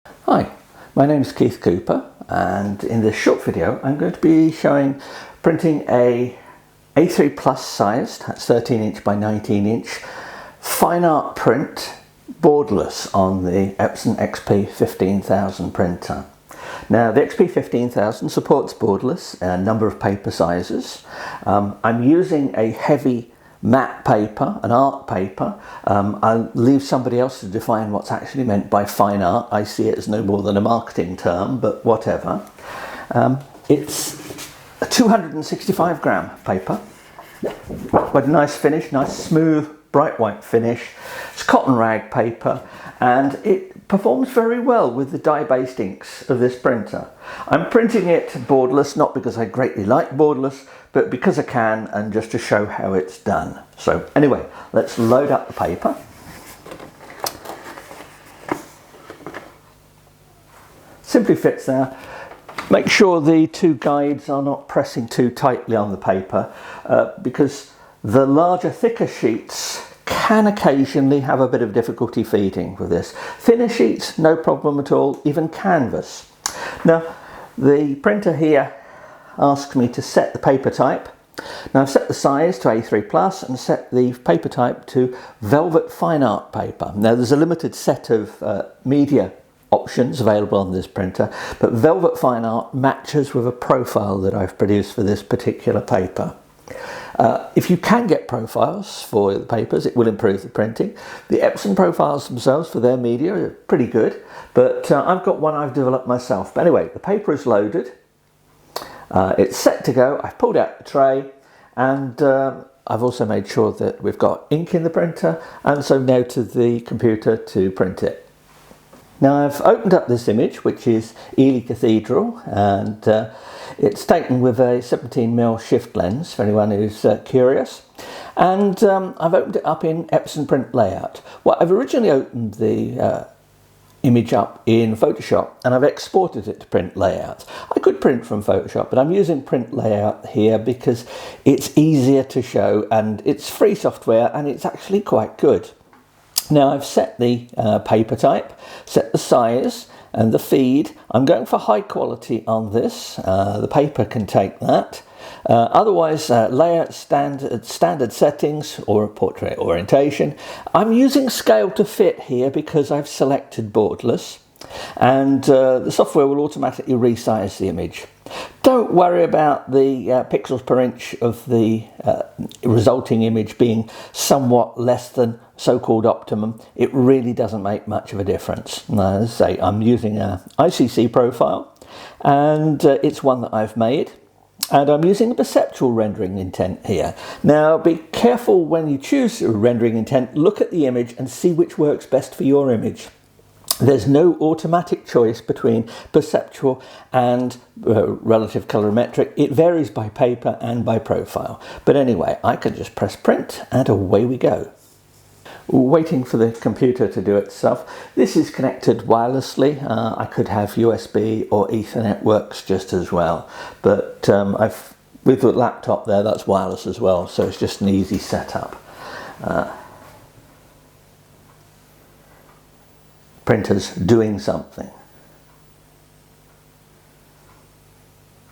Hi, my name is Keith Cooper, and in this short video I'm going to be showing printing a A3 plus sized, that's 13 inch by 19 inch, fine art print, borderless on the Epson XP-15000 printer. Now the XP-15000 supports borderless, a number of paper sizes. I'm using a heavy matte paper, an art paper. I'll leave somebody else to define what's actually meant by fine art. I see it as no more than a marketing term, but whatever. It's a 265 gram paper. Quite a nice finish, nice smooth, bright white finish. It's cotton rag paper, and it performs very well with the dye-based inks of this printer. I'm printing it borderless, not because I greatly like borderless, but because I can, and just to show how it's done. So anyway, let's load up the paper. Simply fits there. Make sure the two guides are not pressing too tightly on the paper, because the larger, thicker sheets can occasionally have a bit of difficulty feeding with this. Thinner sheets, no problem at all, even canvas. Now, the printer here asks me to set the paper type. Now I've set the size to A3 plus and set the paper type to velvet fine art paper. Now there's a limited set of media options available on this printer, but velvet fine art matches with a profile that I've produced for this particular paper. If you can get profiles for the papers, it will improve the printing. The Epson profiles themselves for their media are pretty good, but I've got one I've developed myself. But anyway, the paper is loaded. It's set to go. I've pulled out the tray, and I've also made sure that we've got ink in the printer, and so now to the computer to print it. Now I've opened up this image, which is Ely Cathedral, and it's taken with a 17mm shift lens for anyone who's curious. And I've opened it up in Epson Print Layout. Well, I've originally opened the image up in Photoshop, and I've exported it to Print Layout. I could print from Photoshop, but I'm using Print Layout here because it's easier to show, and it's free software, and it's actually quite good. Now I've set the paper type, set the size and the feed. I'm going for high quality on this. The paper can take that. Otherwise, layout standard settings or portrait orientation. I'm using scale to fit here because I've selected borderless, and the software will automatically resize the image. Don't worry about the pixels per inch of the resulting image being somewhat less than so-called optimum. It really doesn't make much of a difference. Now, as I say, I'm using an ICC profile, and it's one that I've made. And I'm using a perceptual rendering intent here. Now be careful when you choose a rendering intent. Look at the image and see which works best for your image. There's no automatic choice between perceptual and relative colorimetric. It varies by paper and by profile. But anyway, I can just press print and away we go. Waiting for the computer to do itself. This is connected wirelessly. I could have USB or Ethernet, works just as well. But with the laptop there, that's wireless as well, so it's just an easy setup. Printer's doing something.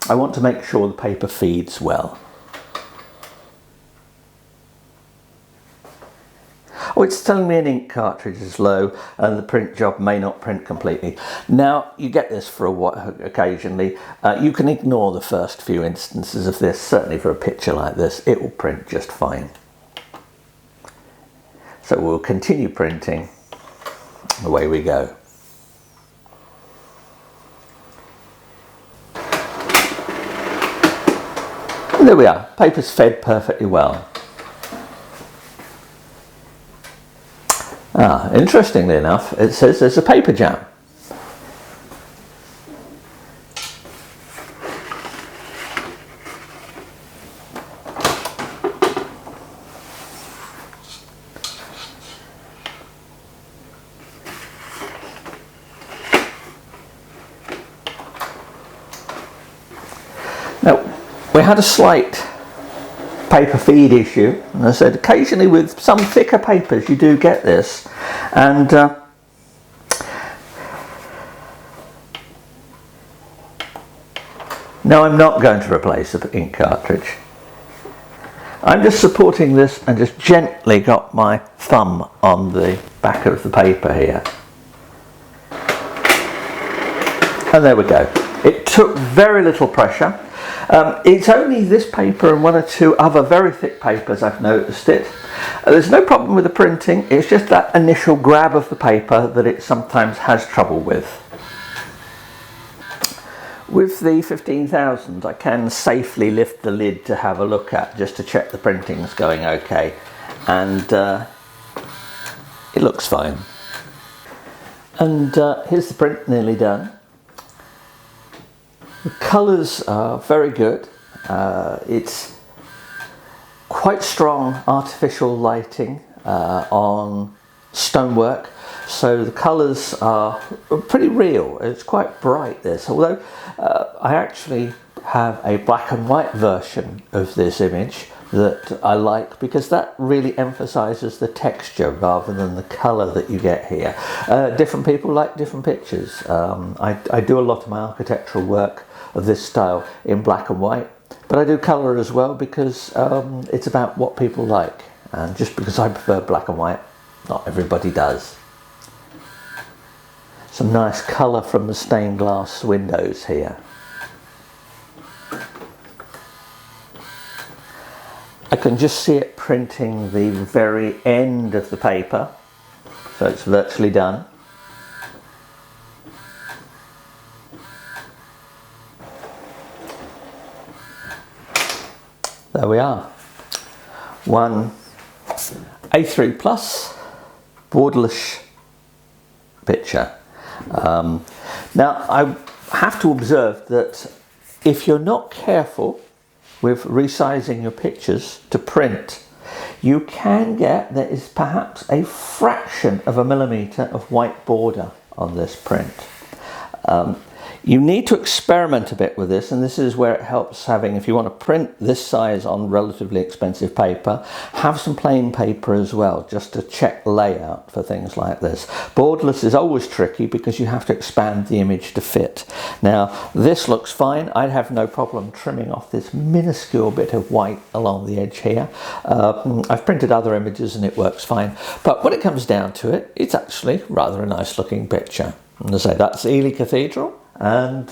I want to make sure the paper feeds well. Oh, it's telling me an ink cartridge is low and the print job may not print completely. Now, you get this for a while occasionally. You can ignore the first few instances of this. Certainly for a picture like this, it will print just fine. So we'll continue printing. Away we go. And there we are. Paper's fed perfectly well. Interestingly enough, it says there's a paper jam. Now, we had a slight paper feed issue, and I said occasionally with some thicker papers you do get this, and Now I'm not going to replace the ink cartridge. I'm just supporting this and just gently got my thumb on the back of the paper here. And there we go. It took very little pressure. It's only this paper and one or two other very thick papers I've noticed it. There's no problem with the printing, it's just that initial grab of the paper that it sometimes has trouble with. With the 15,000 I can safely lift the lid to have a look at, just to check the printing's going okay, and it looks fine. And here's the print nearly done. The colours are very good. It's quite strong artificial lighting on stonework, so the colours are pretty real. It's quite bright, this, although I actually have a black and white version of this image that I like, because that really emphasises the texture rather than the colour that you get here. Different people like different pictures. I do a lot of my architectural work of this style in black and white, but I do colour as well, because it's about what people like, and just because I prefer black and white, not everybody does. Some nice colour from the stained glass windows here. I can just see it printing the very end of the paper, so it's virtually done. There we are. One A3 Plus borderless picture. Now I have to observe that if you're not careful with resizing your pictures to print, you can get, there is perhaps a fraction of a millimetre of white border on this print. You need to experiment a bit with this, and this is where it helps having, if you want to print this size on relatively expensive paper, have some plain paper as well, just to check layout for things like this. Borderless is always tricky because you have to expand the image to fit. Now this looks fine. I'd have no problem trimming off this minuscule bit of white along the edge here. I've printed other images and it works fine, but when it comes down to it, it's actually rather a nice looking picture. And as I say, that's Ely Cathedral, and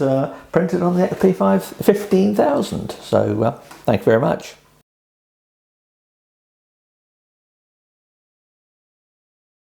printed on the XP-15000. So thank you very much.